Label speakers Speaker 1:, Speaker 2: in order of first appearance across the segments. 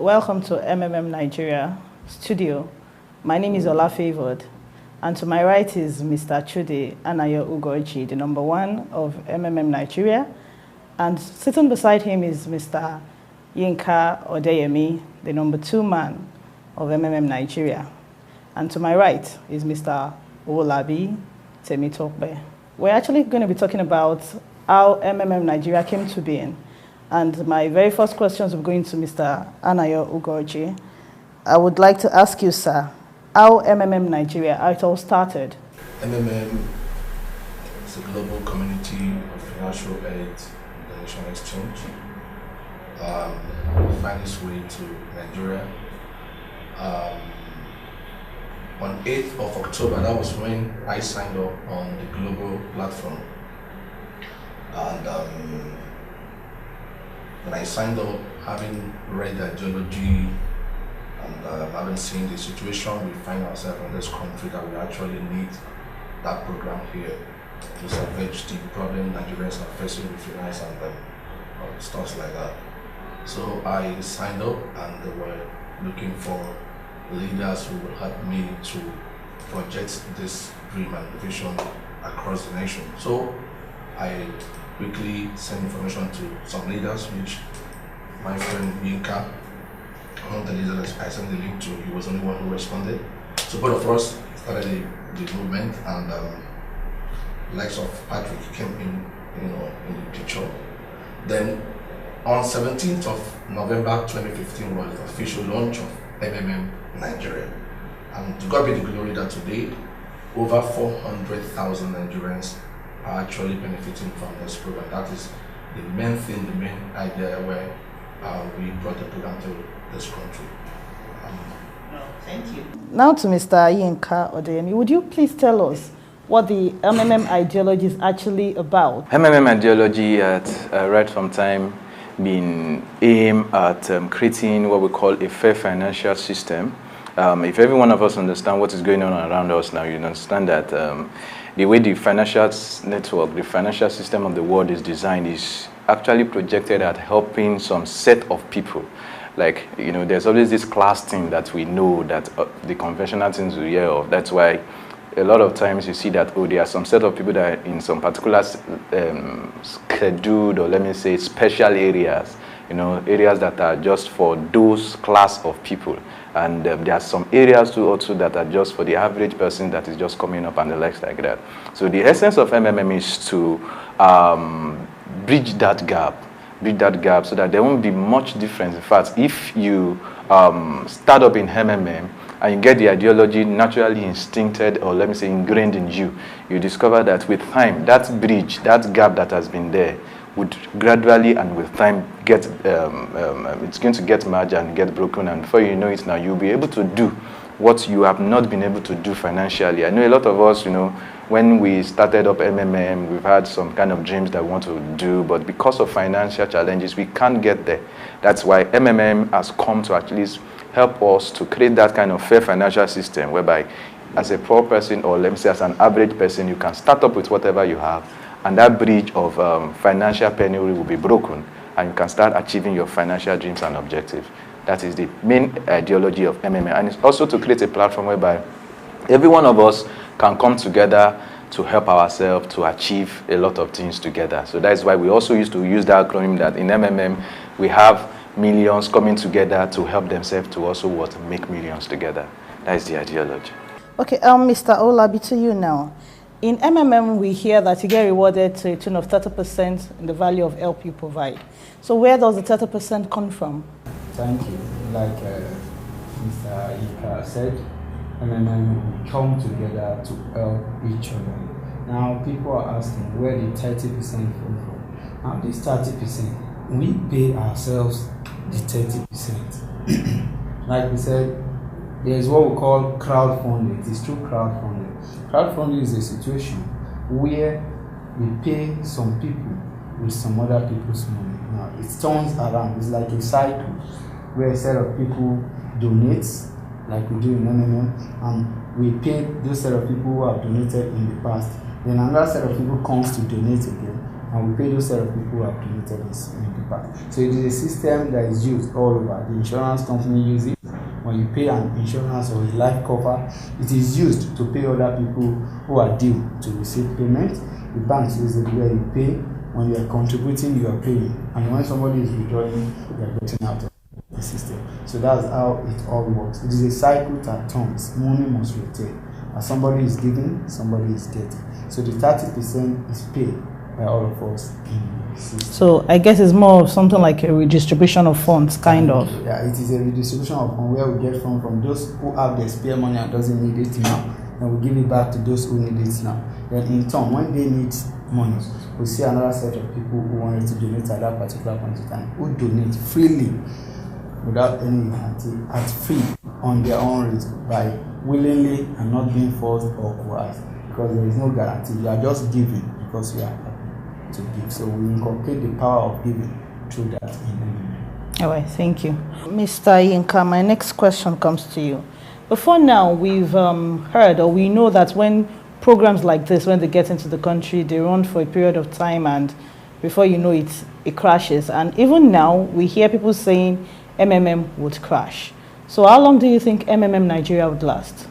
Speaker 1: welcome to MMMNigeria studio. My name is Ola Favored, and to my right is Mr. Chude Anayo Ugoji, the number one of MMMNigeria, and sitting beside him is Mr. Yinka Odeyemi, the number two man of MMMNigeria. And to my right is Mr. Olabi Temitope. We're actually going to be talking about how MMMNigeria came to being. And my very first questions are going to Mr. Anayo Ugoji. I would like to ask you, sir, how MMMNigeria, how it all started?
Speaker 2: MMM is a global community of financial aid donation exchange. It found its way to Nigeria. On 8th of October, that was when I signed up on the global platform. And when I signed up, having read the ideology and having seen the situation we find ourselves in this country, that we actually need that program here to salvage the problem Nigerians are facing with finance and stuff like that. So I signed up, and they were looking for leaders who will help me to project this dream and vision across the nation. So I quickly sent information to some leaders, which my friend Yinka, among the leaders I sent the link to, he was the only one who responded. So both of us started the movement, and likes of Patrick came in the picture. Then on 17th of November 2015 was the official launch of MMMNigeria. And to God be the glory that today over 400,000 Nigerians are actually benefiting from this program. That is the main thing, the main idea where we brought the program to this country.
Speaker 1: Thank you. Now to Mr. Yinka Odeyemi, would you please tell us what the MMM ideology is actually about?
Speaker 3: MMM ideology had right from time been aimed at creating what we call a fair financial system. If every one of us understand what is going on around us now, you understand that the way the financial network, the financial system of the world is designed is actually projected at helping some set of people. Like, there's always this class thing that we know that the conventional things we hear of. That's why a lot of times you see that, there are some set of people that are in some particular scheduled, or let me say special areas, areas that are just for those class of people. And there are some areas too also that are just for the average person that is just coming up and the likes like that. So the essence of MMM is to bridge that gap so that there won't be much difference. In fact, if you start up in MMM and you get the ideology naturally instincted, or let me say ingrained in you, you discover that with time, that bridge, that gap that has been there would gradually and with time get, it's going to get merged and get broken, and before you know it now, you'll be able to do what you have not been able to do financially. I know a lot of us, when we started up MMM, we've had some kind of dreams that we want to do, but because of financial challenges, we can't get there. That's why MMM has come to at least help us to create that kind of fair financial system whereby as a poor person, or let me say as an average person, you can start up with whatever you have, and that bridge of financial penury will be broken, and you can start achieving your financial dreams and objectives. That is the main ideology of MMM. And it's also to create a platform whereby every one of us can come together to help ourselves to achieve a lot of things together. So that's why we also used to use that acronym that in MMM, we have millions coming together to help themselves to also make millions together. That is the ideology.
Speaker 1: Okay, Mr. Olabi, to you now. In MMM, we hear that you get rewarded to a tune of 30% in the value of help you provide. So where does the 30% come from?
Speaker 4: Thank you. Like Mr. Ika said, MMM come together to help each other. Now people are asking where the 30% come from. Now this 30%, we pay ourselves the 30%. Like we said, there is what we call crowdfunding. It is through crowdfunding. Crowdfunding is a situation where we pay some people with some other people's money. Now it turns around. It's like a cycle where a set of people donate, like we do in MMM, and we pay those set of people who have donated in the past. Then another set of people comes to donate again, and we pay those set of people who have donated this in the past. So it is a system that is used all over. The insurance company uses it. When you pay an insurance or a life cover, it is used to pay other people who are due to receive payment. The banks use it where you pay. When you are contributing, you are paying. And when somebody is withdrawing, you are getting out of the system. So that's how it all works. It is a cycle that turns. Money must rotate. As somebody is giving, somebody is getting. So the 30% is paid by all of us in the system.
Speaker 1: So I guess it's more of something like a redistribution of funds, kind of.
Speaker 4: Yeah, it is a redistribution of funds where we get from those who have their spare money and doesn't need it now, and we give it back to those who need it now. Then in turn, when they need money, we see another set of people who wanted to donate at that particular point in time, who donate freely without any guarantee, at free on their own risk, by willingly and not being forced or coerced, because there is no guarantee. You are just giving because you are happy to give. So we inculcate the power of giving through that in MMM.
Speaker 1: All right, thank you. Mr. Yinka, my next question comes to you. Before now, we've heard, or we know that when programs like this, when they get into the country, they run for a period of time, and before you know it, it crashes. And even now, we hear people saying MMM would crash. So how long do you think MMMNigeria would last?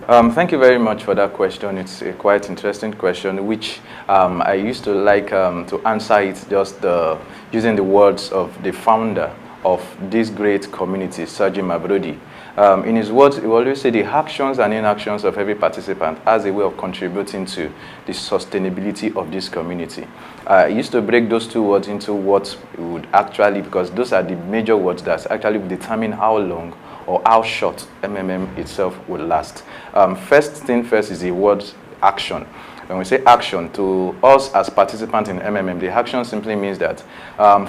Speaker 3: Thank you very much for that question. It's a quite interesting question, which I used to like to answer it just using the words of the founder of this great community, Sergi Mabrodi. In his words, he always say the actions and inactions of every participant as a way of contributing to the sustainability of this community. I used to break those two words into what would actually, because those are the major words that actually determine how long or how short MMM itself will last. First thing first is the word action. When we say action, to us as participants in MMM, the action simply means that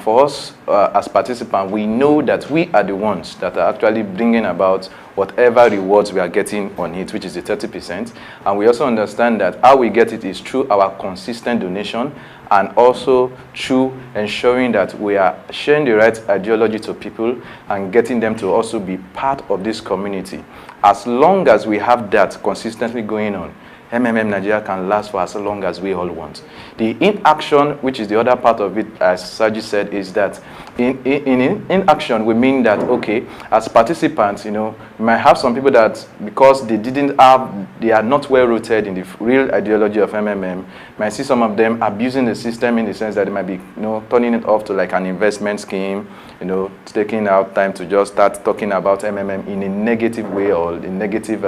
Speaker 3: for us as participants, we know that we are the ones that are actually bringing about whatever rewards we are getting on it, which is the 30%. And we also understand that how we get it is through our consistent donation, and also through ensuring that we are sharing the right ideology to people and getting them to also be part of this community. As long as we have that consistently going on, MMMNigeria can last for as long as we all want. The inaction, which is the other part of it, as Sergi said, is that in inaction, we mean that, okay, as participants, you know, we might have some people that, because they are not well rooted in the real ideology of MMM, might see some of them abusing the system in the sense that they might be, you know, turning it off to like an investment scheme, you know, taking out time to just start talking about MMM in a negative way, or in negative,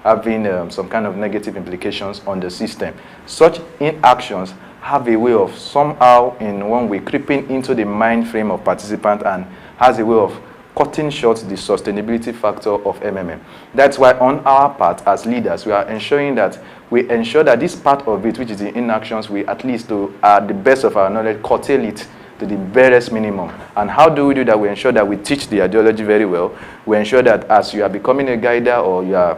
Speaker 3: having some kind of negative implications on the system. Such inactions have a way of somehow, in one way, creeping into the mind frame of participants and has a way of cutting short the sustainability factor of MMM. That's why on our part as leaders, we are ensuring that this part of it, which is the inactions, we at least to the best of our knowledge curtail it to the barest minimum. And how do we do that? We ensure that we teach the ideology very well. We ensure that as you are becoming a guider, or you are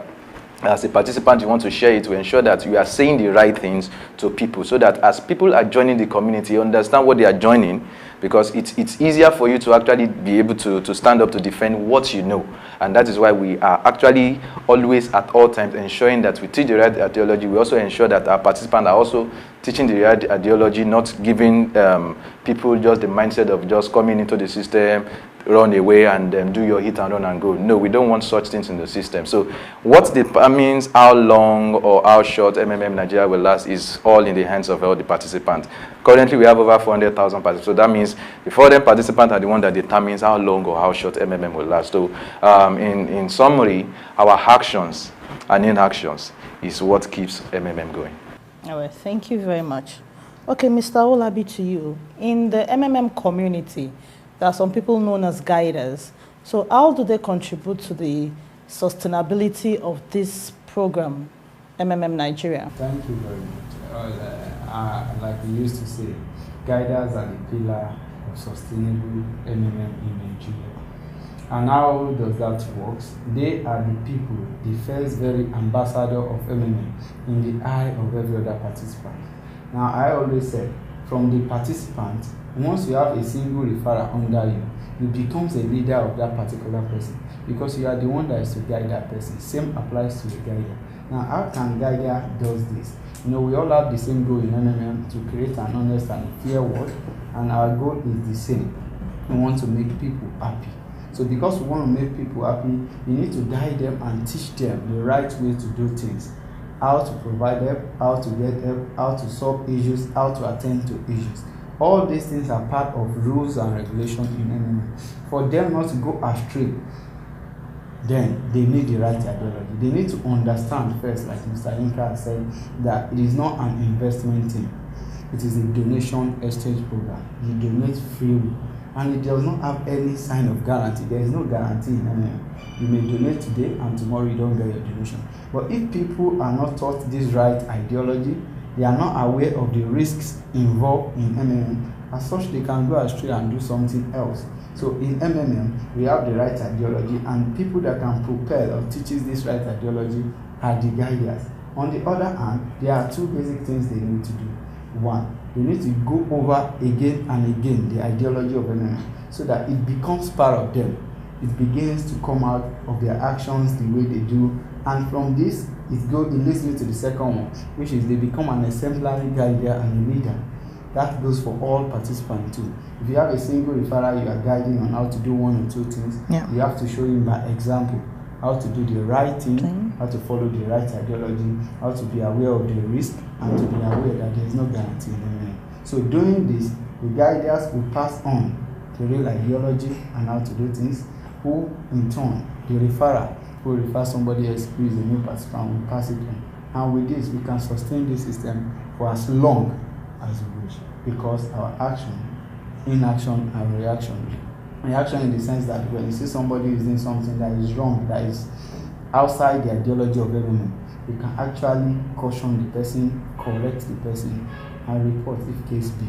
Speaker 3: as a participant, you want to share it, to ensure that you are saying the right things to people, so that as people are joining the community, you understand what they are joining, because it's easier for you to actually be able to stand up to defend what you know. And that is why we are actually always at all times ensuring that we teach the right ideology. We also ensure that our participants are also teaching the right ideology, not giving people just the mindset of just coming into the system, run away and do your hit and run and go. No, we don't want such things in the system. So what determines how long or how short MMMNigeria will last is all in the hands of all the participants. Currently, we have over 400,000 participants. So that means before them, participants are the one that determines how long or how short MMM will last. So in summary, our actions and inactions is what keeps MMM going.
Speaker 1: All right, thank you very much. Okay, Mr. Olabi, to you. In the MMM community, there are some people known as guiders. So how do they contribute to the sustainability of this program, MMMNigeria?
Speaker 4: Thank you very much. Like we used to say, guiders are the pillar of sustainable MMM in Nigeria. And how does that work? They are the people, the first very ambassador of MMM in the eye of every other participant. Now, I always say, from the participant, once you have a single referrer under you, you become a leader of that particular person, because you are the one that is to guide that person. Same applies to the guider. Now, how can Gaia does this? You know, we all have the same goal in MMM to create an honest and fair world, and our goal is the same. We want to make people happy. So because we want to make people happy, you need to guide them and teach them the right way to do things. How to provide help, how to get help, how to solve issues, how to attend to issues. All these things are part of rules and regulations in MMM. For them not to go astray, then they need the right ideology. They need to understand first, like Mr. Inka has said, that it is not an investment thing. It is a donation exchange program. You donate freely, and it does not have any sign of guarantee. There is no guarantee in MMM. You may donate today and tomorrow you don't get your donation. But if people are not taught this right ideology, they are not aware of the risks involved in MMM, as such they can go astray and do something else. So in MMM, we have the right ideology, and people that can propel or teaches this right ideology are the guiders. On the other hand, there are two basic things they need to do. One, they need to go over again and again the ideology of MMM so that it becomes part of them. It begins to come out of their actions the way they do, and from this, it leads me to the second one, which is they become an exemplary guider and a leader. That goes for all participants too. If you have a single referral you are guiding on how to do one or two things, you have to show him by example how to do the right thing, how to follow the right ideology, how to be aware of the risk, and to be aware that there is no guarantee in MMM. So doing this, the guiders will pass on the real ideology and how to do things, who in turn, the referrer, who refers somebody else who is a new participant, will pass it on. And with this, we can sustain this system for as long as we wish, because our action, inaction, and reaction. Reaction in the sense that when you see somebody using something that is wrong, that is outside the ideology of MMM, you can actually caution the person, correct the person, and report if case be,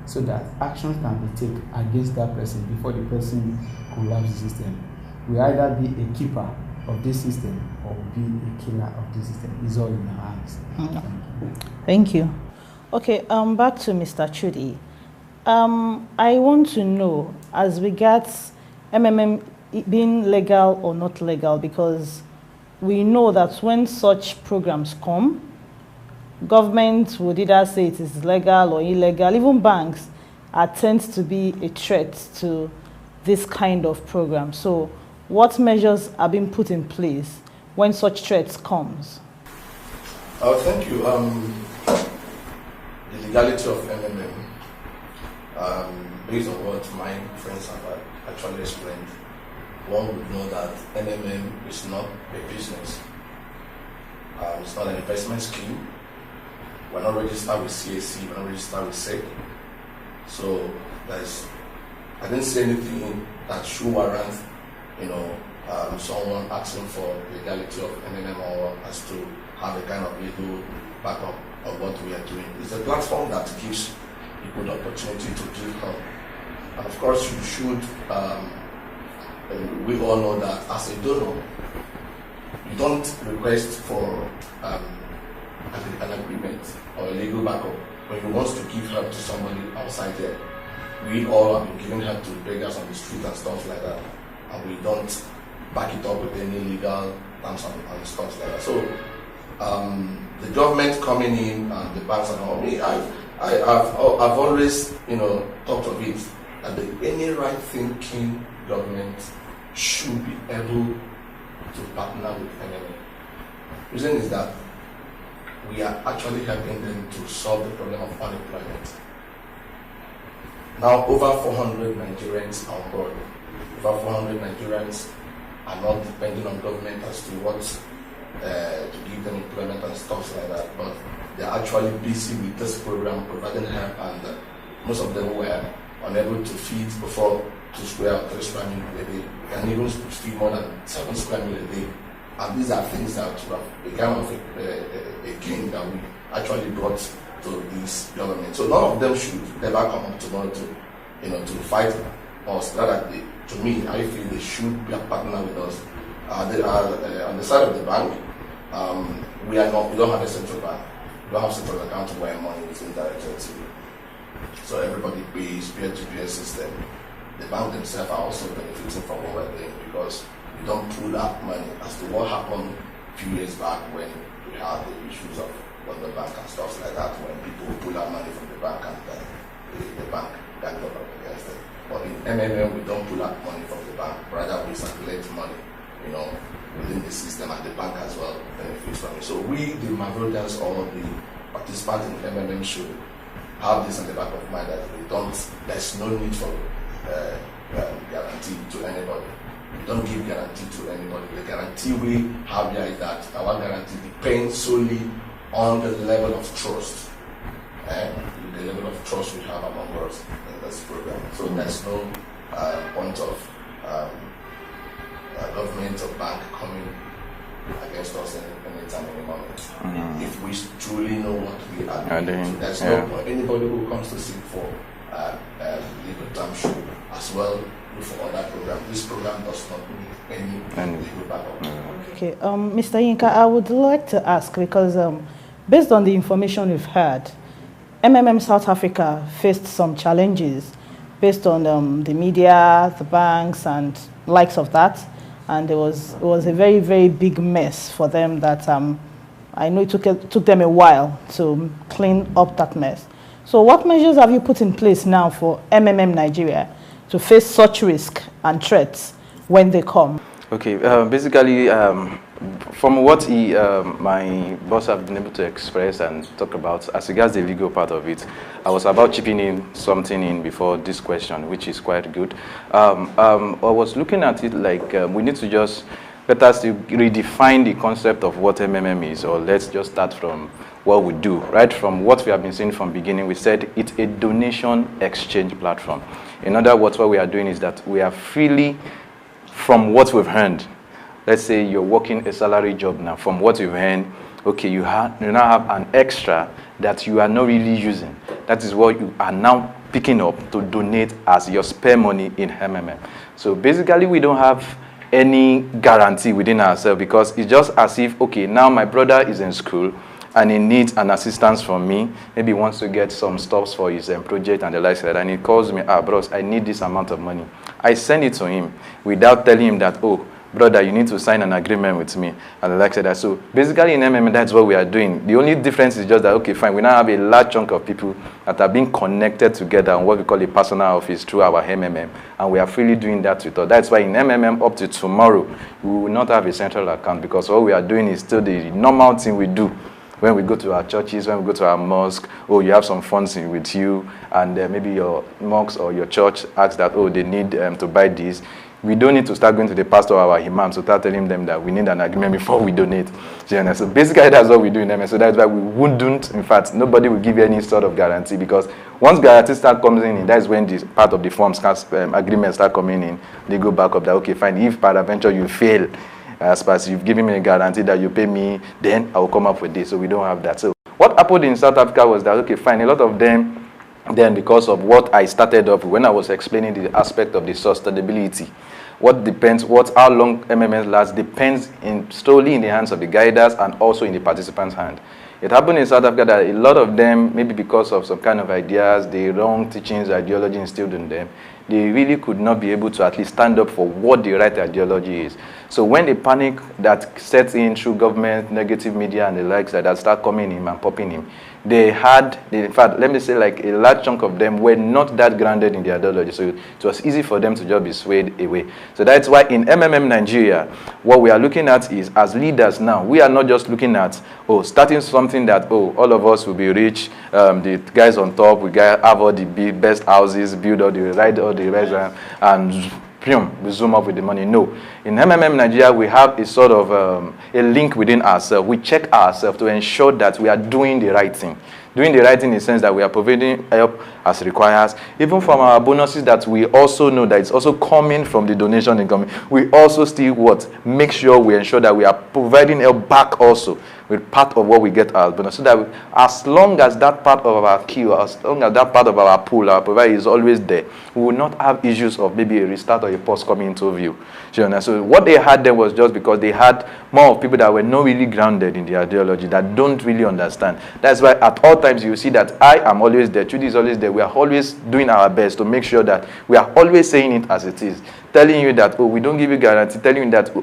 Speaker 4: so that actions can be taken against that person before the person collapses the system. We either be a keeper of this system or be a killer of this system. It's all in our hands.
Speaker 1: Thank you. Okay, back to Mr. Chudi. I want to know, as regards MMM being legal or not legal, because we know that when such programs come, government would either say it is legal or illegal. Even banks tend to be a threat to this kind of program. So what measures are being put in place when such threats comes?
Speaker 2: Thank you. The legality of MMM, based on what my friends have actually explained, one would know that MMM is not a business. It's not an investment scheme. We're not registered with CAC, we're not registered with SEC. So I didn't see anything that should warrant, someone asking for legality of MMM or as to have a kind of legal backup of what we are doing. It's a platform that gives people the opportunity to give help. And of course, you should, we all know that as a donor, you don't request for an agreement or a legal backup when you want to give help to somebody outside there. We all have been giving help to beggars on the street and stuff like that, and we don't back it up with any legal terms and stuff like that. So the government coming in and the banks and all, I've always thought of it that any right thinking government should be able to partner with MMM. The reason is that we are actually helping them to solve the problem of unemployment. Now over 400 Nigerians are on board. Over 400 Nigerians are not depending on government as to what to give them employment and stuff like that, but they're actually busy with this program providing help, and most of them were unable to feed before 2 square or 3 square meals a day, and even feed more than 7 square meals a day. And these are things that have become of a gain that we actually brought to this government. So none of them should ever come up tomorrow to fight us. Rather, to me, I feel they should be a partner with us. They are on the side of the bank. We don't have a central bank. We don't have central account where money is indirected to. So everybody pays peer-to-peer system. The bank themselves are also benefiting from what we're doing, because we don't pull up money as to what happened a few years back when we have the issues of the bank and stuff like that when people pull out money from the bank and the bank got up against it. But in MMM, we don't pull out money from the bank, rather we circulate money, within the system, and the bank as well benefits from it. So we, the Mavrodians or the participants in MMM, should have this in the back of mind that there's no need for guarantee to anybody. We don't give guarantee to anybody. The guarantee we have here is that our guarantee depends solely on the level of trust and the level of trust we have among us in this program. So there's no point of government or bank coming against us anytime, any moment. If we truly know what we are doing, so there's no point. Anybody who comes to seek for legal term should as well look for other program. This program does not need any legal backup.
Speaker 1: Okay, Mr. Yinka, I would like to ask, because based on the information we've heard, MMM South Africa faced some challenges based on the media, the banks, and likes of that. And it was a very, very big mess for them that I know it took them a while to clean up that mess. So what measures have you put in place now for MMM Nigeria to face such risk and threats when they come?
Speaker 3: Okay, basically, from what my boss have been able to express and talk about as regards the legal part of it, I was about chipping in something in before this question, which is quite good. I was looking at it like we need to just let us redefine the concept of what MMM is, or let's just start from what we do. Right from what we have been saying from beginning, we said it's a donation exchange platform. In other words, what we are doing is that we are freely, from what we've earned, let's say you're working a salary job now, from what you've earned, okay, you now have an extra that you are not really using. That is what you are now picking up to donate as your spare money in MMM. So basically, we don't have any guarantee within ourselves, because it's just as if, okay, now my brother is in school and he needs an assistance from me. Maybe he wants to get some stuff for his project and the like, and he calls me, bros, I need this amount of money. I send it to him without telling him that, oh, brother, you need to sign an agreement with me, and like that. So basically in MMM, that's what we are doing. The only difference is just that, okay, fine, we now have a large chunk of people that are being connected together on what we call a personal office through our MMM, and we are freely doing that with us. That's why in MMM up to tomorrow, we will not have a central account, because what we are doing is still the normal thing we do. When we go to our churches, when we go to our mosque, oh, you have some funds with you, and maybe your mosque or your church asks that, oh, they need to buy this. We don't need to start going to the pastor or our imam to start telling them that we need an agreement before we donate. So basically, that's what we do in MS. So that's why we wouldn't, in fact, nobody will give you any sort of guarantee, because once guarantee start coming in, that's when this part of the forms, agreements start coming in. They go back up that, okay, fine, if peradventure you fail, as far as you've given me a guarantee that you pay me, then I will come up with this. So we don't have that. So what happened in South Africa was that, okay, fine, a lot of them, then because of what I started off when I was explaining the aspect of the sustainability, how long MMS lasts depends solely in the hands of the guiders and also in the participants' hand. It happened in South Africa that a lot of them, maybe because of some kind of ideas, the wrong teachings, ideology instilled in them, they really could not be able to at least stand up for what the right ideology is. So when the panic that sets in through government, negative media, and the likes that start coming in and popping in, in fact, let me say like a large chunk of them were not that grounded in the ideology. So it was easy for them to just be swayed away. So that's why in MMM Nigeria, what we are looking at is, as leaders now, we are not just looking at, starting something that, all of us will be rich, the guys on top, we have all the best houses, build all the rest, and we zoom up with the money. No. In MMM Nigeria, we have a sort of a link within ourselves. We check ourselves to ensure that we are doing the right thing. Doing the right thing in the sense that we are providing help as requires. Even from our bonuses that we also know that it's also coming from the donation income, we also still make sure we ensure that we are providing help back also with part of what we get as bonus. So that as long as that part of our queue, as long as that part of our pool, our provider is always there, we will not have issues of maybe a restart or a pause coming into view. So what they had there was just because they had more of people that were not really grounded in the ideology, that don't really understand. That's why at all times you see that I am always there, Trudy is always there. We are always doing our best to make sure that we are always saying it as it is. telling you that, oh, we don't give you guarantee, telling you that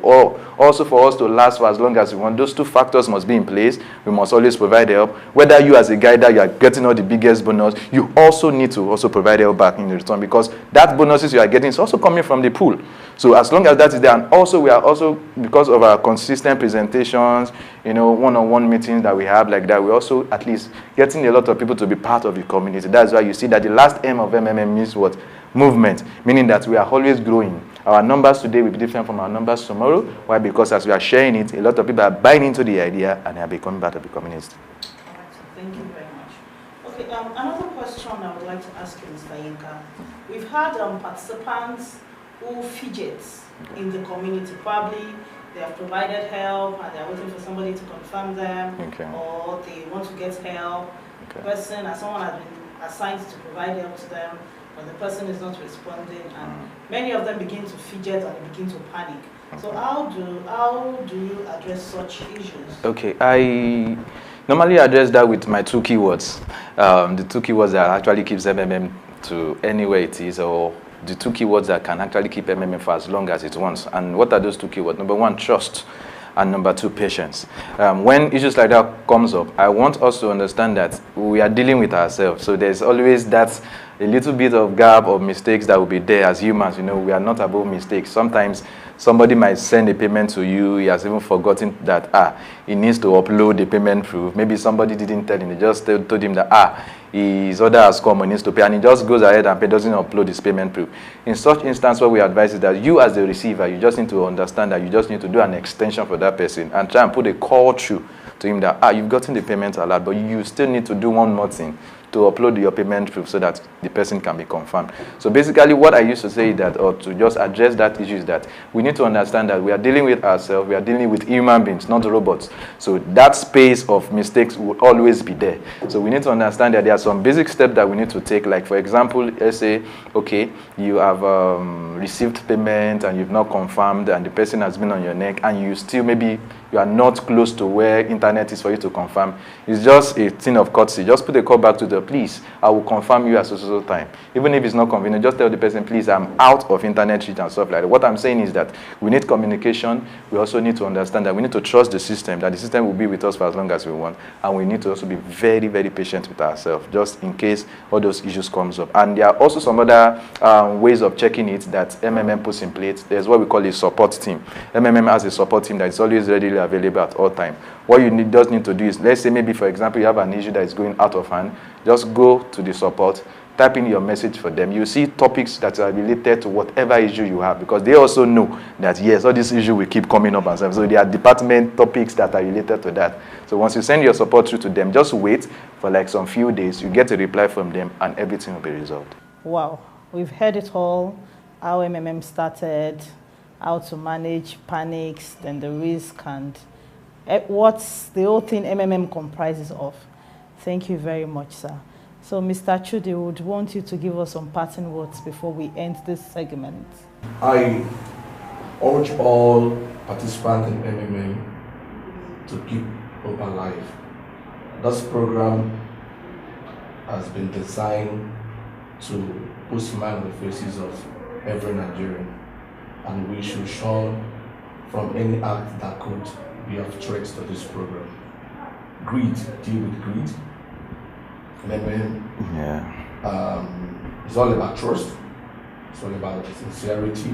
Speaker 3: also for us to last for as long as we want, those two factors must be in place. We must always provide help. Whether you as a guider, you are getting all the biggest bonus, you also need to also provide help back in return, because that bonuses you are getting is also coming from the pool. So as long as that is there, and also we are also, because of our consistent presentations, one-on-one meetings that we have like that, we're also at least getting a lot of people to be part of the community. That's why you see that the last M of MMM means what? Movement, meaning that we are always growing. Our numbers today will be different from our numbers tomorrow. Why? Because as we are sharing it, a lot of people are buying into the idea and they are becoming part of the community.
Speaker 1: All right, so thank you very much. Okay, another question I would like to ask you, Mr. Yinka. We've had participants who fidget in the community. Probably they have provided help and they are waiting for somebody to confirm them, or they want to get help. Someone has been assigned to provide help to them, but the person is not responding, and many of them begin to fidget and they begin to panic. So how do you address such issues?
Speaker 3: Okay, I normally address that with my 2 keywords. The 2 keywords that actually keeps MMM to anywhere it is, or the 2 keywords that can actually keep MMM for as long as it wants. And what are those 2 keywords? Number 1, trust. And number 2, patience. When issues like that comes up, I want us to understand that we are dealing with ourselves. So there's always that a little bit of gap or mistakes that will be there as humans. We are not above mistakes. Sometimes somebody might send a payment to you. He has even forgotten that he needs to upload the payment proof. Maybe somebody didn't tell him. They just told him that his order has come and needs to pay, and he just goes ahead and doesn't upload his payment proof. In such instance, what we advise is that you as the receiver, you just need to understand that you just need to do an extension for that person and try and put a call through to him that you've gotten the payment alert, but you still need to do one more thing to upload your payment proof so that the person can be confirmed. So basically what I used to say is that, or to just address that issue, is that we need to understand that we are dealing with ourselves, we are dealing with human beings, not robots. So that space of mistakes will always be there. So we need to understand that there are some basic steps that we need to take. Like for example, let's say, okay, you have received payment and you've not confirmed, and the person has been on your neck, and you still maybe you are not close to where internet is for you to confirm. It's just a thing of courtesy. Just put a call back to the please, I will confirm you at so time. Even if it's not convenient, just tell the person, please, I'm out of internet reach and stuff like that. What I'm saying is that we need communication. We also need to understand that we need to trust the system, that the system will be with us for as long as we want. And we need to also be very, very patient with ourselves, just in case all those issues comes up. And there are also some other ways of checking it that MMM puts in place. There's what we call a support team. MMM has a support team that is always readily available at all time. What you just need to do is, let's say maybe for example you have an issue that is going out of hand, just go to the support, type in your message for them. You see topics that are related to whatever issue you have, because they also know that yes, all these issues will keep coming up and stuff. So there are department topics that are related to that. So once you send your support through to them, just wait for like some few days, you get a reply from them and everything will be resolved.
Speaker 1: Wow, we've heard it all, how MMM started, how to manage panics, then the risk, and what's the whole thing MMM comprises of. Thank you very much, sir. So, Mr. Chude, would want you to give us some parting words before we end this segment.
Speaker 2: I urge all participants in MMM to keep hope alive. This program has been designed to put smile on the faces of every Nigerian, and we should shun from any act that could be of threat to this program. Greed, deal with greed. It's all about trust, it's all about sincerity,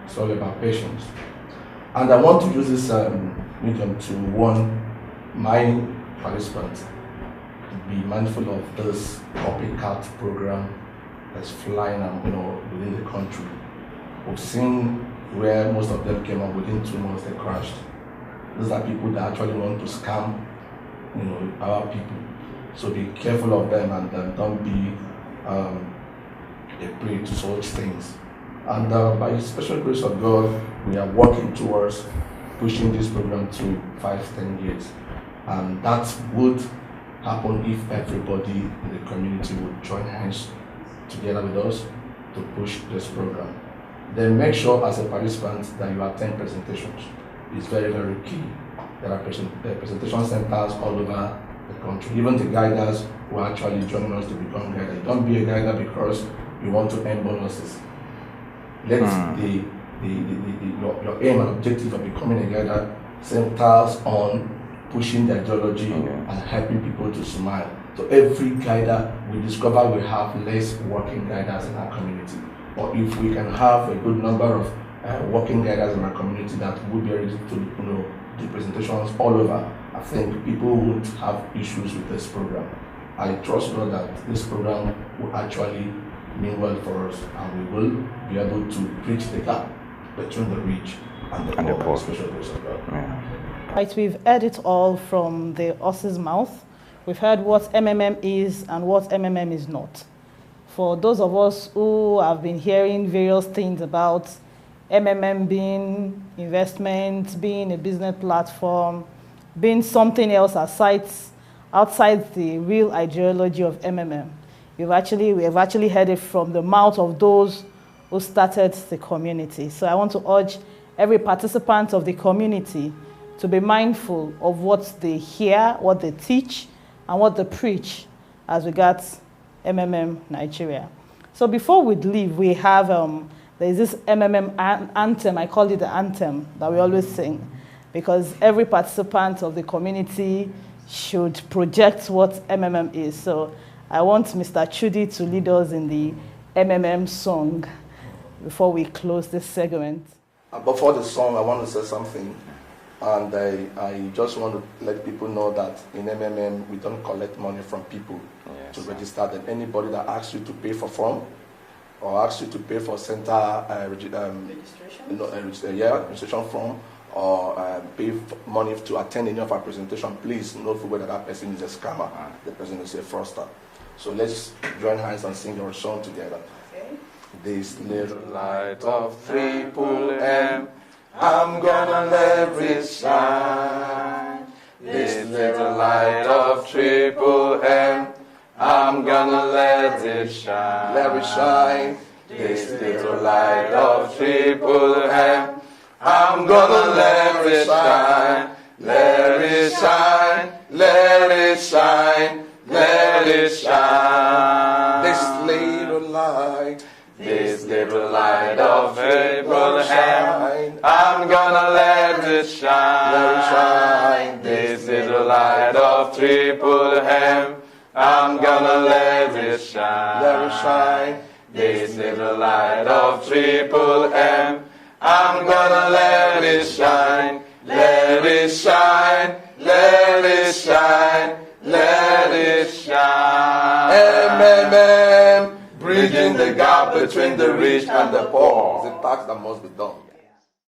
Speaker 2: it's all about patience. And I want to use this medium to warn my participants to be mindful of this copycat program that's flying within the country. We've seen where most of them came up within 2 months, they crashed. These are people that actually want to scam our people. So be careful of them, and don't be a prey to such things. And by the special grace of God, we are working towards pushing this program to 5-10 years. And that would happen if everybody in the community would join hands together with us to push this program. Then make sure as a participant that you attend presentations. It's very, very key. There are presentation centers all over the country. Even the guiders who are actually joining us to become guiders. Don't be a guider because you want to earn bonuses. Let your aim and objective of becoming a guider centers on pushing the ideology and helping people to smile. So every guider we discover we have less working guiders in our community. But if we can have a good number of working guiders in our community that would be ready to do presentations all over, I think people won't have issues with this program. I trust God that this program will actually mean well for us, and we will be able to bridge the gap between the rich and the poor, especially those of God.
Speaker 1: Right, we've heard it all from the horse's mouth. We've heard what MMM is and what MMM is not. For those of us who have been hearing various things about MMM being investment, being a business platform, being something else outside the real ideology of MMM, we have actually heard it from the mouth of those who started the community. So I want to urge every participant of the community to be mindful of what they hear, what they teach, and what they preach as regards MMM Nigeria. So before we leave, we have, there's this MMM anthem, I call it the anthem, that we always sing, because every participant of the community should project what MMM is. So I want Mr. Chudi to lead us in the MMM song before we close this segment.
Speaker 2: Before the song, I want to say something. And I just want to let people know that in MMM, we don't collect money from people to register them. Anybody that asks you to pay for form or asks you to pay for center registration form or pay money to attend any of our presentation, please note whether that person is a scammer, the person is a fraudster. So let's join hands and sing our song together. Okay. This little light of triple M, I'm gonna let it shine. This little light of triple M, I'm gonna let it shine. Let it shine. This little light of triple M, I'm gonna let it shine. Let it shine. Let it shine. Let it shine. This little light of Abraham, I'm gonna let it shine. Let it shine. This little light of triple M, I'm gonna let it shine. Let it shine. This little light of triple M, I'm gonna let it shine. Let it shine. Let it shine. Let it shine. MMM, bridging the gap between the rich and the poor. It's a task that must be done.